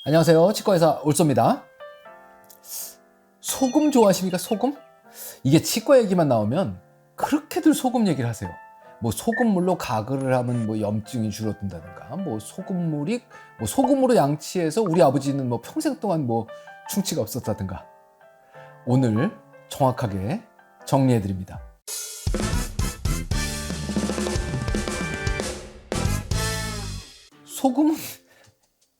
안녕하세요. 치과의사 올소입니다. 소금 좋아하십니까? 소금? 이게 치과 얘기만 나오면 그렇게들 소금 얘기를 하세요. 뭐 소금물로 가글을 하면 뭐 염증이 줄어든다든가, 뭐 소금물이 뭐 소금으로 양치해서 우리 아버지는 뭐 평생 동안 뭐 충치가 없었다든가. 오늘 정확하게 정리해 드립니다. 소금은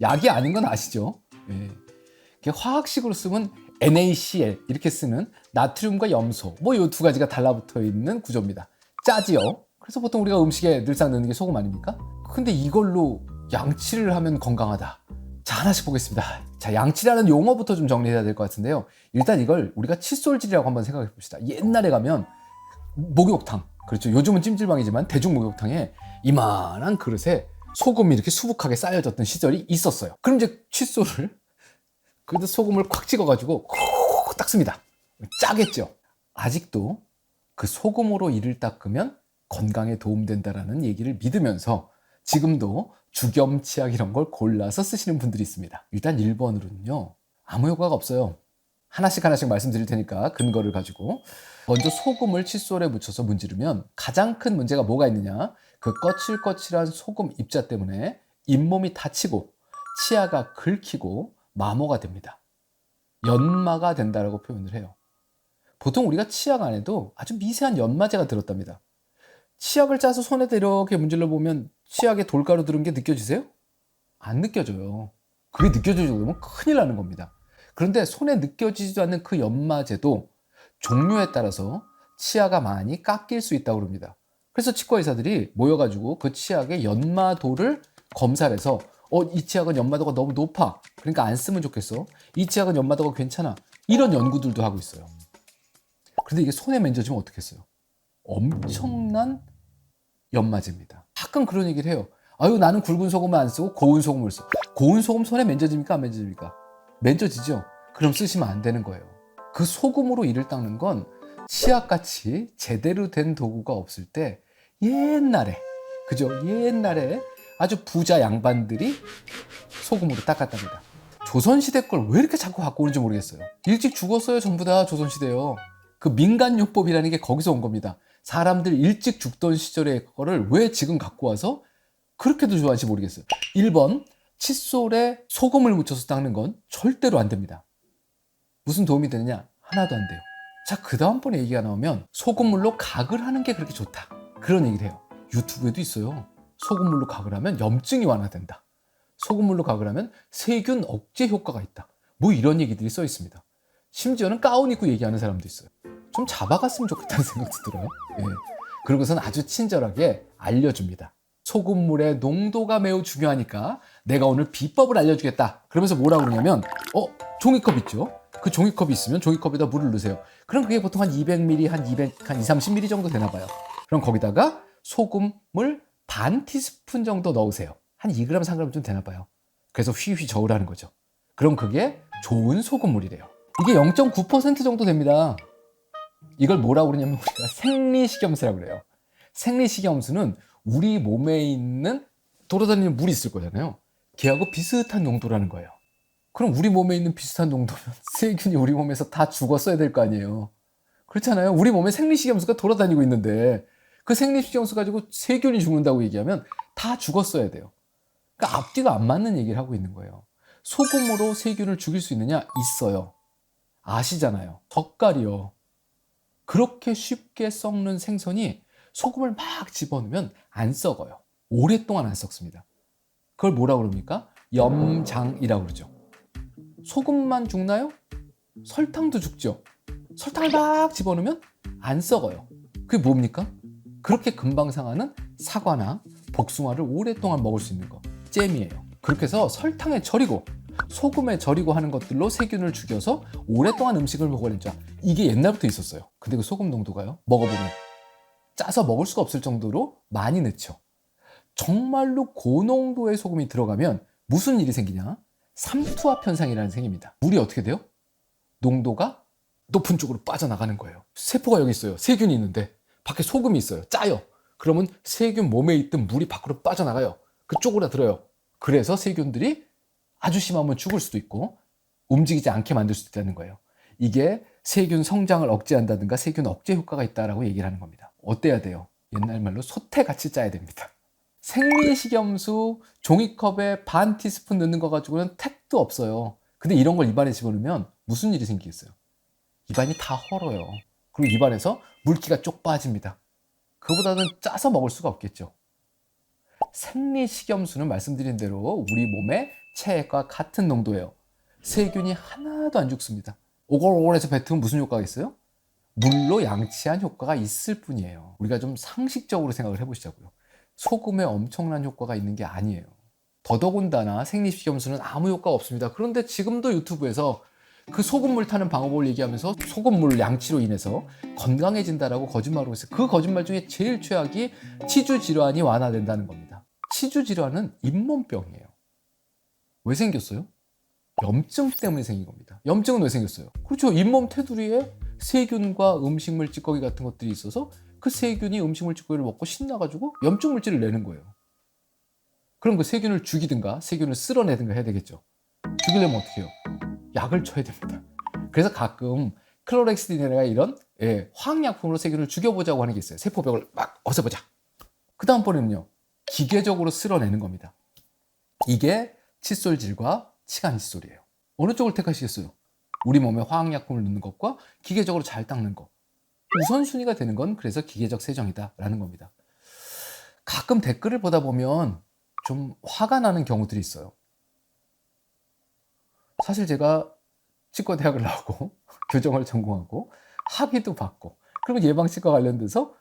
약이 아닌 건 아시죠? 예. 화학식으로 쓰면 NaCl 이렇게 쓰는 나트륨과 염소 뭐 이 두 가지가 달라붙어 있는 구조입니다. 짜지요. 그래서 보통 우리가 음식에 늘상 넣는 게 소금 아닙니까? 근데 이걸로 양치를 하면 건강하다. 자, 하나씩 보겠습니다. 자, 양치라는 용어부터 좀 정리해야 될 것 같은데요. 일단 이걸 우리가 칫솔질이라고 한번 생각해 봅시다. 옛날에 가면 목욕탕, 그렇죠. 요즘은 찜질방이지만 대중 목욕탕에 이만한 그릇에 소금이 이렇게 수북하게 쌓여졌던 시절이 있었어요. 그럼 이제 칫솔을 그래도 소금을 콱 찍어가지고 콕 닦습니다. 짜겠죠. 아직도 그 소금으로 이를 닦으면 건강에 도움된다라는 얘기를 믿으면서 지금도 죽염 치약 이런 걸 골라서 쓰시는 분들이 있습니다. 일단 1번으로는요 아무 효과가 없어요. 하나씩 말씀드릴 테니까 근거를 가지고. 먼저 소금을 칫솔에 묻혀서 문지르면 가장 큰 문제가 뭐가 있느냐, 그 거칠거칠한 소금 입자 때문에 잇몸이 다치고 치아가 긁히고 마모가 됩니다. 연마가 된다라고 표현을 해요. 보통 우리가 치약 안에도 아주 미세한 연마제가 들었답니다. 치약을 짜서 손에다 이렇게 문질러 보면 치약에 돌가루 들은 게 느껴지세요? 안 느껴져요. 그게 느껴지지 않으면 큰일 나는 겁니다. 그런데 손에 느껴지지도 않는 그 연마제도 종류에 따라서 치아가 많이 깎일 수 있다고 합니다. 그래서 치과 의사들이 모여가지고 그 치약의 연마도를 검사를 해서 이 치약은 연마도가 너무 높아, 그러니까 안 쓰면 좋겠어. 이 치약은 연마도가 괜찮아, 이런 연구들도 하고 있어요. 근데 이게 손에 만져지면 어떻겠어요? 엄청난 연마제입니다. 가끔 그런 얘기를 해요. 아유, 나는 굵은 소금을 안 쓰고 고운 소금을 써. 고운 소금 손에 만져집니까? 안 만져집니까? 만져지죠? 그럼 쓰시면 안 되는 거예요. 그 소금으로 이를 닦는 건 치약같이 제대로 된 도구가 없을 때 옛날에, 그죠? 옛날에 아주 부자 양반들이 소금으로 닦았답니다. 조선시대 걸 왜 이렇게 자꾸 갖고 오는지 모르겠어요. 일찍 죽었어요. 전부 다 조선시대요. 그 민간요법이라는 게 거기서 온 겁니다. 사람들 일찍 죽던 시절의 거를 왜 지금 갖고 와서 그렇게도 좋아하는지 모르겠어요. 1번, 칫솔에 소금을 묻혀서 닦는 건 절대로 안 됩니다. 무슨 도움이 되느냐? 하나도 안 돼요. 자, 그 다음번에 얘기가 나오면 소금물로 각을 하는 게 그렇게 좋다, 그런 얘기를 해요. 유튜브에도 있어요. 소금물로 각을 하면 염증이 완화된다. 소금물로 각을 하면 세균 억제 효과가 있다. 뭐 이런 얘기들이 써 있습니다. 심지어는 가운 입고 얘기하는 사람도 있어요. 좀 잡아갔으면 좋겠다는 생각도 들어요. 예. 그러고선 아주 친절하게 알려줍니다. 소금물의 농도가 매우 중요하니까 내가 오늘 비법을 알려주겠다. 그러면서 뭐라고 그러냐면 종이컵 있죠? 그 종이컵이 있으면 종이컵에다 물을 넣으세요. 그럼 그게 보통 한 200ml, 한 230ml 정도 되나 봐요. 그럼 거기다가 소금을 반 티스푼 정도 넣으세요. 한 2g, 3g 좀 되나 봐요. 그래서 휘휘 저으라는 거죠. 그럼 그게 좋은 소금물이래요. 이게 0.9% 정도 됩니다. 이걸 뭐라고 그러냐면 우리가 생리식염수라고 그래요. 생리식염수는 우리 몸에 있는 돌아다니는 물이 있을 거잖아요. 걔하고 비슷한 농도라는 거예요. 그럼 우리 몸에 있는 비슷한 농도면 세균이 우리 몸에서 다 죽었어야 될 거 아니에요. 그렇잖아요. 우리 몸에 생리식염수가 돌아다니고 있는데 그 생리식염수 가지고 세균이 죽는다고 얘기하면 다 죽었어야 돼요. 그러니까 앞뒤가 안 맞는 얘기를 하고 있는 거예요. 소금으로 세균을 죽일 수 있느냐? 있어요. 아시잖아요. 젓갈이요. 그렇게 쉽게 썩는 생선이 소금을 막 집어넣으면 안 썩어요. 오랫동안 안 썩습니다. 그걸 뭐라고 그럽니까? 염장이라고 그러죠. 소금만 죽나요? 설탕도 죽죠. 설탕을 막 집어넣으면 안 썩어요. 그게 뭡니까? 그렇게 금방 상하는 사과나 복숭아를 오랫동안 먹을 수 있는 거, 잼이에요. 그렇게 해서 설탕에 절이고 소금에 절이고 하는 것들로 세균을 죽여서 오랫동안 음식을 먹어내자. 이게 옛날부터 있었어요. 근데 그 소금 농도가요, 먹어보면 짜서 먹을 수가 없을 정도로 많이 넣죠. 정말로 고농도의 소금이 들어가면 무슨 일이 생기냐? 삼투압 현상이라는 게 생깁니다. 물이 어떻게 돼요? 농도가 높은 쪽으로 빠져나가는 거예요. 세포가 여기 있어요. 세균이 있는데 밖에 소금이 있어요. 짜요. 그러면 세균 몸에 있던 물이 밖으로 빠져나가요. 그쪽으로 들어요. 그래서 세균들이 아주 심하면 죽을 수도 있고 움직이지 않게 만들 수도 있다는 거예요. 이게 세균 성장을 억제한다든가 세균 억제 효과가 있다라고 얘기를 하는 겁니다. 어때야 돼요? 옛날 말로 소태같이 짜야 됩니다. 생리식염수 종이컵에 반 티스푼 넣는 거 가지고는 택도 없어요. 근데 이런 걸 입안에 집어넣으면 무슨 일이 생기겠어요? 입안이 다 헐어요. 그리고 입안에서 물기가 쪽 빠집니다. 그보다는 짜서 먹을 수가 없겠죠. 생리식염수는 말씀드린 대로 우리 몸의 체액과 같은 농도예요. 세균이 하나도 안 죽습니다. 오글오글해서 뱉으면 무슨 효과가 있어요? 물로 양치한 효과가 있을 뿐이에요. 우리가 좀 상식적으로 생각을 해보시자고요. 소금에 엄청난 효과가 있는 게 아니에요. 더더군다나 생리식염수는 아무 효과가 없습니다. 그런데 지금도 유튜브에서 그 소금물 타는 방법을 얘기하면서 소금물 양치로 인해서 건강해진다라고 거짓말을 했어요. 그 거짓말 중에 제일 최악이 치주 질환이 완화된다는 겁니다. 치주 질환은 잇몸병이에요. 왜 생겼어요? 염증 때문에 생긴 겁니다. 염증은 왜 생겼어요? 그렇죠. 잇몸 테두리에 세균과 음식물 찌꺼기 같은 것들이 있어서 그 세균이 음식물 찌꺼기를 먹고 신나가지고 염증 물질을 내는 거예요. 그럼 그 세균을 죽이든가 세균을 쓸어내든가 해야 되겠죠. 죽이려면 어떻게 해요? 약을 쳐야 됩니다. 그래서 가끔 클로렉시딘이나 이런 화학약품으로 세균을 죽여보자고 하는 게 있어요. 세포벽을 막 없애보자. 그 다음번에는요, 기계적으로 쓸어내는 겁니다. 이게 칫솔질과 치간칫솔이에요. 어느 쪽을 택하시겠어요? 우리 몸에 화학약품을 넣는 것과 기계적으로 잘 닦는 것. 우선순위가 되는 건 그래서 기계적 세정이다라는 겁니다. 가끔 댓글을 보다 보면 좀 화가 나는 경우들이 있어요. 사실 제가 치과대학을 나오고 교정을 전공하고 학위도 받고 그리고 예방치과 관련돼서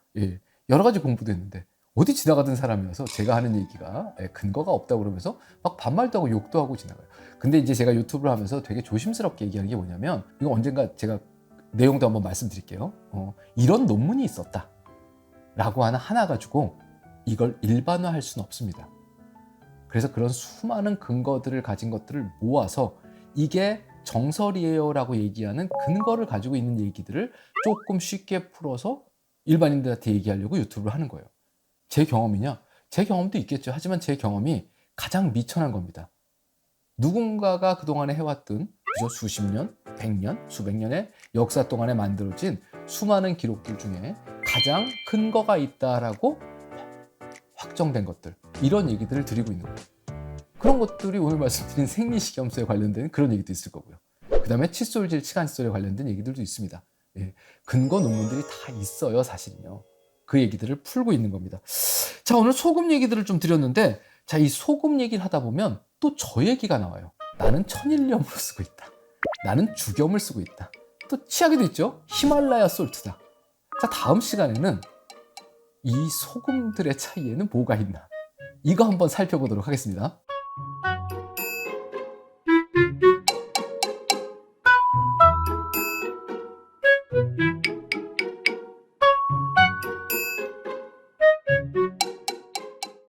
여러 가지 공부도 했는데 어디 지나가던 사람이어서 제가 하는 얘기가 근거가 없다고 그러면서 막 반말도 하고 욕도 하고 지나가요. 근데 이제 제가 유튜브를 하면서 되게 조심스럽게 얘기하는 게 뭐냐면, 이거 언젠가 제가 내용도 한번 말씀드릴게요. 이런 논문이 있었다 라고 하나 가지고 이걸 일반화할 수는 없습니다. 그래서 그런 수많은 근거들을 가진 것들을 모아서 이게 정설이에요 라고 얘기하는 근거를 가지고 있는 얘기들을 조금 쉽게 풀어서 일반인들한테 얘기하려고 유튜브를 하는 거예요. 제 경험이냐? 제 경험도 있겠죠. 하지만 제 경험이 가장 미천한 겁니다. 누군가가 그동안에 해왔던 수십 년, 100년, 수백 년의 역사 동안에 만들어진 수많은 기록들 중에 가장 근거가 있다라고 확정된 것들, 이런 얘기들을 드리고 있는 거예요. 그런 것들이 오늘 말씀드린 생리식염수에 관련된 그런 얘기도 있을 거고요. 그 다음에 칫솔질, 치간칫솔에 관련된 얘기들도 있습니다. 근거 논문들이 다 있어요, 사실은요. 그 얘기들을 풀고 있는 겁니다. 자, 오늘 소금 얘기들을 좀 드렸는데, 자, 이 소금 얘기를 하다 보면 또 저 얘기가 나와요. 나는 천일염으로 쓰고 있다. 나는 죽염을 쓰고 있다. 또 치약에도 있죠. 히말라야 솔트다. 자, 다음 시간에는 이 소금들의 차이에는 뭐가 있나? 이거 한번 살펴보도록 하겠습니다.